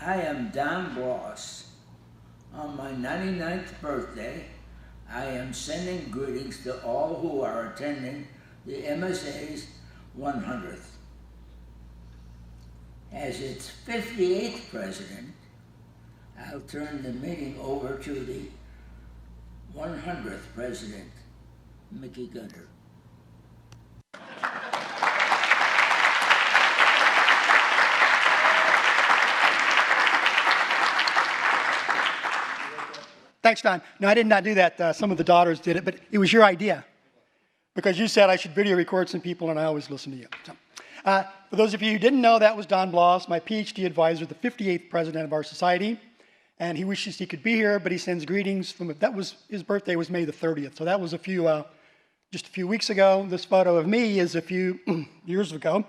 I am Don Bloss. On my 99th birthday, I am sending greetings to all who are attending the MSA's 100th. As its 58th president, I'll turn the meeting over to the 100th president, Mickey Gunter. Thanks, Don. No, I did not do that. Some of the daughters did it, but it was your idea because you said I should video record some people, and I always listen to you. So, for those of you who didn't know, that was Don Bloss, my PhD advisor, the 58th president of our society, and he wishes he could be here, but he sends greetings from. His birthday was May the 30th, so that was just a few weeks ago. This photo of me is a few years ago,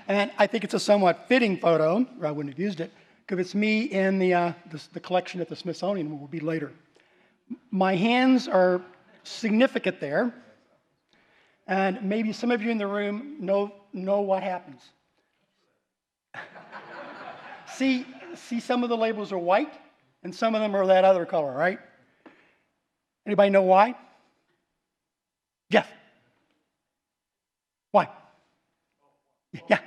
and I think it's a somewhat fitting photo, or I wouldn't have used it, because it's me in the collection at the Smithsonian, which will be later. My hands are significant there, and maybe some of you in the room know what happens. see, some of the labels are white, and some of them are that other color, right? Anybody know why? Jeff. Why? Yeah.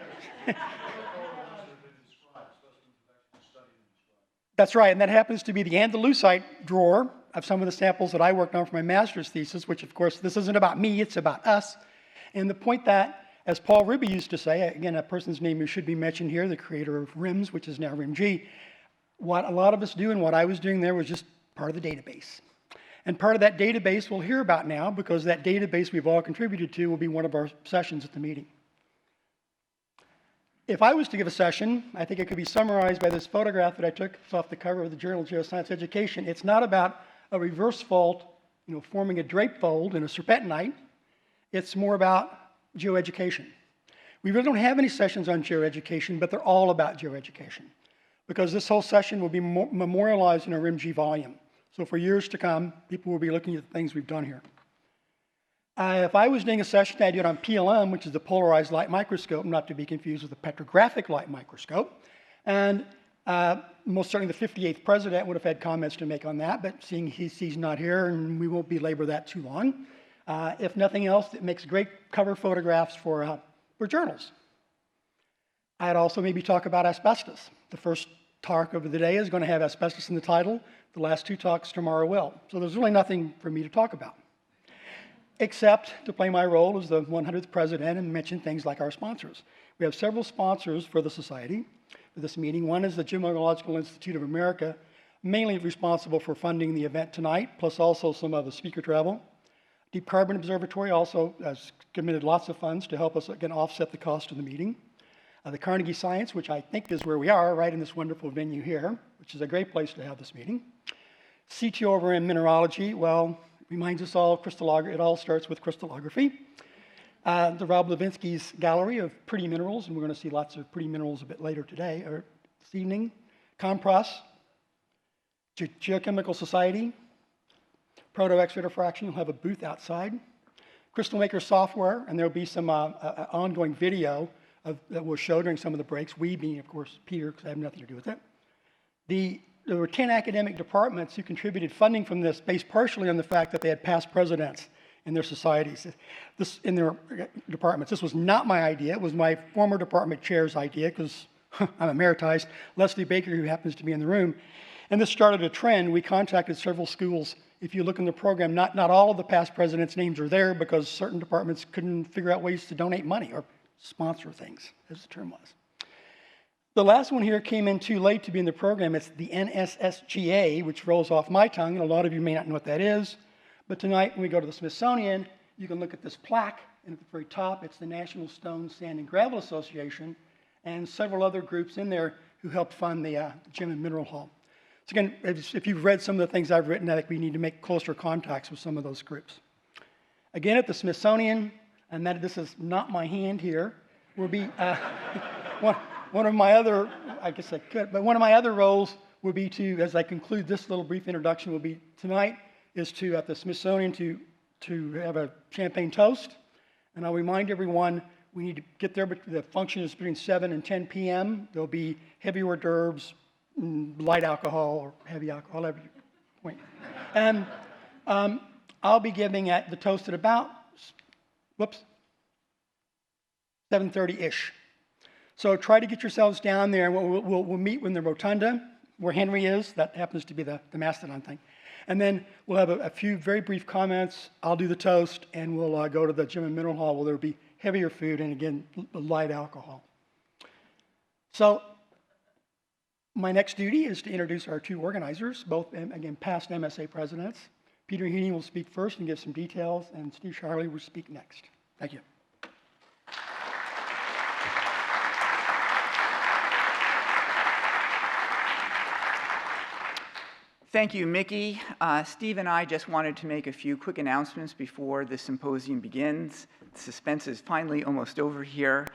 That's right, and that happens to be the andalusite drawer of some of the samples that I worked on for my master's thesis, which, of course, this isn't about me, it's about us. And the point that, as Paul Ribby used to say, again, a person's name who should be mentioned here, the creator of RIMS, which is now RIMG, what a lot of us do and what I was doing there was just part of the database. And part of that database we'll hear about now, because that database we've all contributed to will be one of our sessions at the meeting. If I was to give a session, I think it could be summarized by this photograph that I took off the cover of the Journal of Geoscience Education. It's not about a reverse fault, forming a drape fold in a serpentinite. It's more about geoeducation. We really don't have any sessions on geoeducation, but they're all about geoeducation, because this whole session will be memorialized in a RIMG volume. So for years to come, people will be looking at the things we've done here. If I was doing a session, I'd do it on PLM, which is the polarized light microscope, not to be confused with the petrographic light microscope. And most certainly the 58th president would have had comments to make on that, but seeing he's not here, and we won't belabor that too long. If nothing else, it makes great cover photographs for journals. I'd also maybe talk about asbestos. The first talk of the day is going to have asbestos in the title. The last two talks tomorrow will. So there's really nothing for me to talk about, except to play my role as the 100th president and mention things like our sponsors. We have several sponsors for the society, for this meeting. One is the Mineralogical Institute of America, mainly responsible for funding the event tonight, plus also some other speaker travel. Deep Carbon Observatory also has committed lots of funds to help us, again, offset the cost of the meeting. The Carnegie Science, which I think is where we are, right in this wonderful venue here, which is a great place to have this meeting. CTO over in Mineralogy, well, reminds us all of crystallography. It all starts with crystallography. The Rob Levinsky's Gallery of Pretty Minerals, and we're going to see lots of pretty minerals a bit later today, or this evening. Compros, Geochemical Society, Proto-X-ray diffraction. You'll have a booth outside. Crystal Maker Software, and there'll be some ongoing video that we'll show during some of the breaks. We being, of course, Peter, because I have nothing to do with it. There were 10 academic departments who contributed funding from this based partially on the fact that they had past presidents in their societies, in their departments. This was not my idea. It was my former department chair's idea, because I'm emeritised, Leslie Baker, who happens to be in the room. And this started a trend. We contacted several schools. If you look in the program, not all of the past presidents' names are there because certain departments couldn't figure out ways to donate money or sponsor things, as the term was. The last one here came in too late to be in the program. It's the NSSGA, which rolls off my tongue, and a lot of you may not know what that is. But tonight, when we go to the Smithsonian, you can look at this plaque, and at the very top, it's the National Stone, Sand, and Gravel Association, and several other groups in there who helped fund the Gem and Mineral Hall. So again, if you've read some of the things I've written, I think we need to make closer contacts with some of those groups. Again, at the Smithsonian, and this is not my hand here, will be one of my other, I guess I could, but one of my other roles would be to, as I conclude this little brief introduction, will be tonight is to, at the Smithsonian, to have a champagne toast. And I'll remind everyone, we need to get there, but the function is between 7 and 10 p.m. There'll be heavy hors d'oeuvres, light alcohol or heavy alcohol, whatever you point. And I'll be giving at the toast at about, 7:30-ish. So try to get yourselves down there, and we'll meet in the rotunda where Henry is. That happens to be the Mastodon thing. And then we'll have a few very brief comments. I'll do the toast, and we'll go to the gym and mineral hall where there'll be heavier food and, again, light alcohol. So my next duty is to introduce our two organizers, both, again, past MSA presidents. Peter Heaney will speak first and give some details, and Steve Shirey will speak next. Thank you. Thank you, Mickey. Steve and I just wanted to make a few quick announcements before the symposium begins. The suspense is finally almost over here.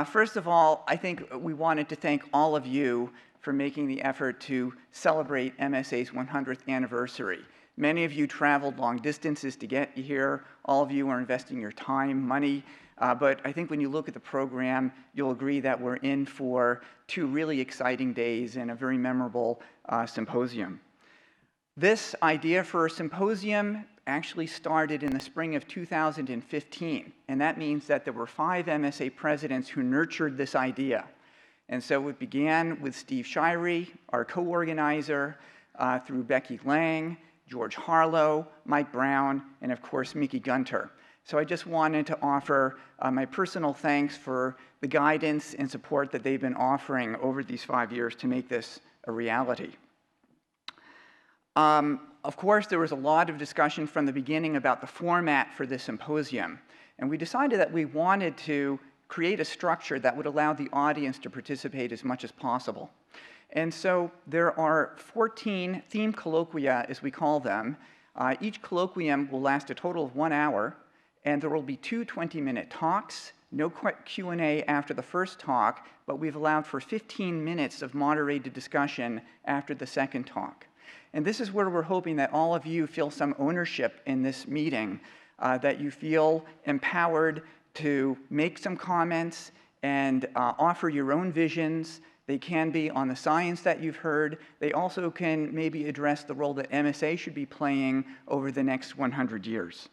First of all, I think we wanted to thank all of you for making the effort to celebrate MSA's 100th anniversary. Many of you traveled long distances to get here. All of you are investing your time, money, but I think when you look at the program, you'll agree that we're in for 2 really exciting days and a very memorable symposium. This idea for a symposium actually started in the spring of 2015, and that means that there were 5 MSA presidents who nurtured this idea. And so it began with Steve Shirey, our co-organizer, through Becky Lang, George Harlow, Mike Brown, and of course, Mickey Gunter. So I just wanted to offer my personal thanks for the guidance and support that they've been offering over these 5 years to make this a reality. Of course, there was a lot of discussion from the beginning about the format for this symposium, and we decided that we wanted to create a structure that would allow the audience to participate as much as possible. And so there are 14 theme colloquia, as we call them. Each colloquium will last a total of 1 hour, and there will be 2 20-minute talks, no Q&A after the first talk, but we've allowed for 15 minutes of moderated discussion after the second talk. And this is where we're hoping that all of you feel some ownership in this meeting, that you feel empowered to make some comments and offer your own visions. They can be on the science that you've heard. They also can maybe address the role that MSA should be playing over the next 100 years.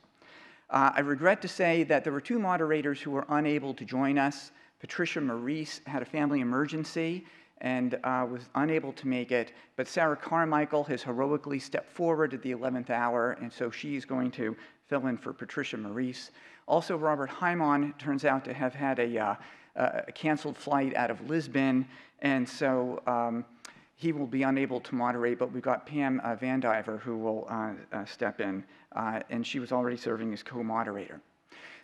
I regret to say that there were 2 moderators who were unable to join us. Patricia Maurice had a family emergency and was unable to make it, but Sarah Carmichael has heroically stepped forward at the 11th hour, and so she's going to fill in for Patricia Maurice. Also, Robert Heimon turns out to have had a canceled flight out of Lisbon, and so he will be unable to moderate, but we've got Pam Vandiver who will step in, and she was already serving as co-moderator.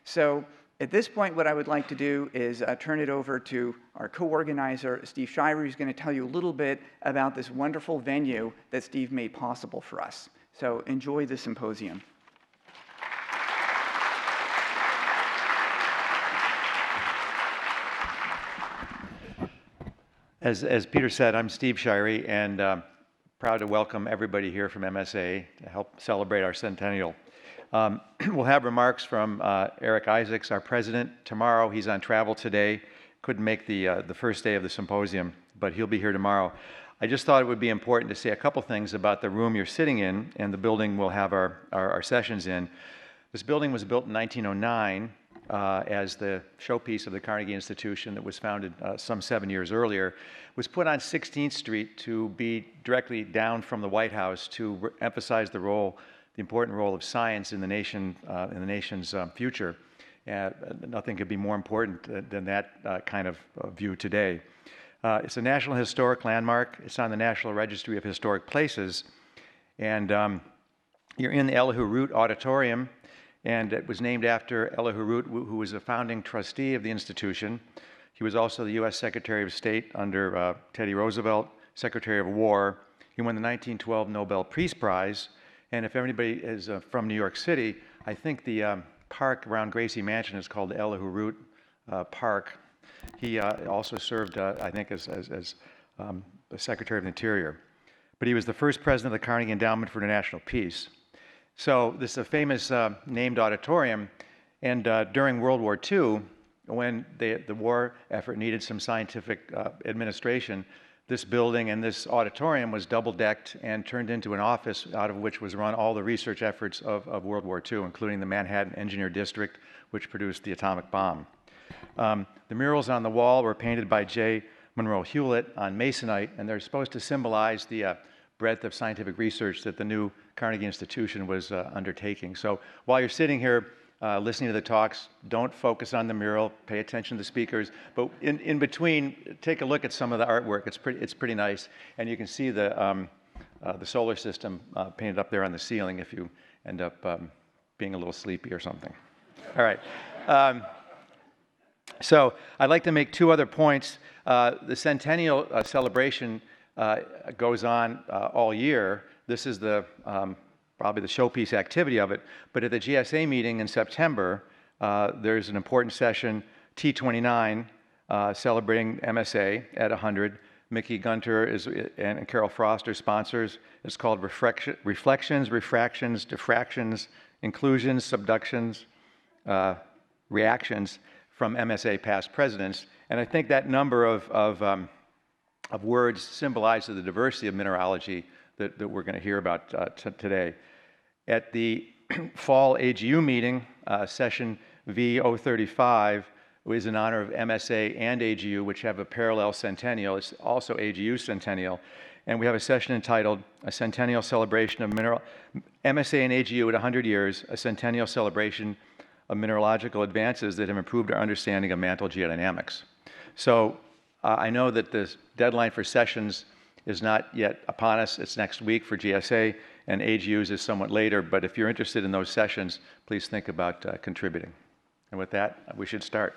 So at this point, what I would like to do is turn it over to our co-organizer, Steve Shirey, who's going to tell you a little bit about this wonderful venue that Steve made possible for us. So enjoy the symposium. As Peter said, I'm Steve Shirey, and proud to welcome everybody here from MSA to help celebrate our centennial. We'll have remarks from Eric Isaacs, our president. Tomorrow, he's on travel today. Couldn't make the first day of the symposium, but he'll be here tomorrow. I just thought it would be important to say a couple things about the room you're sitting in and the building we'll have our sessions in. This building was built in 1909 as the showpiece of the Carnegie Institution that was founded some 7 years earlier. It was put on 16th Street to be directly down from the White House to emphasize the important role of science in the nation's future. Nothing could be more important than that kind of view today. It's a National Historic Landmark. It's on the National Registry of Historic Places. And you're in the Elihu Root Auditorium, and it was named after Elihu Root, who was a founding trustee of the institution. He was also the U.S. Secretary of State under Teddy Roosevelt, Secretary of War. He won the 1912 Nobel Peace Prize. And if anybody is from New York City, I think the park around Gracie Mansion is called the Elihu Root Park. He also served, I think, as the Secretary of the Interior. But he was the first president of the Carnegie Endowment for International Peace. So this is a famous named auditorium. And during World War II, when the war effort needed some scientific administration, this building and this auditorium was double-decked and turned into an office out of which was run all the research efforts of World War II, including the Manhattan Engineer District, which produced the atomic bomb. The murals on the wall were painted by J. Monroe Hewlett on masonite, and they're supposed to symbolize the breadth of scientific research that the new Carnegie Institution was undertaking. So while you're sitting here listening to the talks, don't focus on the mural, pay attention to the speakers, but in between, take a look at some of the artwork. It's pretty nice, and you can see the solar system painted up there on the ceiling if you end up being a little sleepy or something. All right. So I'd like to make two other points. The Centennial celebration goes on all year. This is probably the showpiece activity of it. But at the GSA meeting in September, there's an important session, T29, celebrating MSA at 100. Mickey Gunter and Carol Frost are sponsors. It's called Reflections, Refractions, Diffractions, Inclusions, Subductions, Reactions from MSA past presidents. And I think that number of words symbolizes the diversity of mineralogy that we're going to hear about today. At the fall AGU meeting, session V035 is in honor of MSA and AGU, which have a parallel centennial. It's also AGU centennial. And we have a session entitled A Centennial Celebration of MSA and AGU at 100 years, a centennial celebration of mineralogical advances that have improved our understanding of mantle geodynamics. So I know that the deadline for sessions is not yet upon us. It's next week for GSA, and AGU's is somewhat later, but if you're interested in those sessions, please think about contributing. And with that, we should start.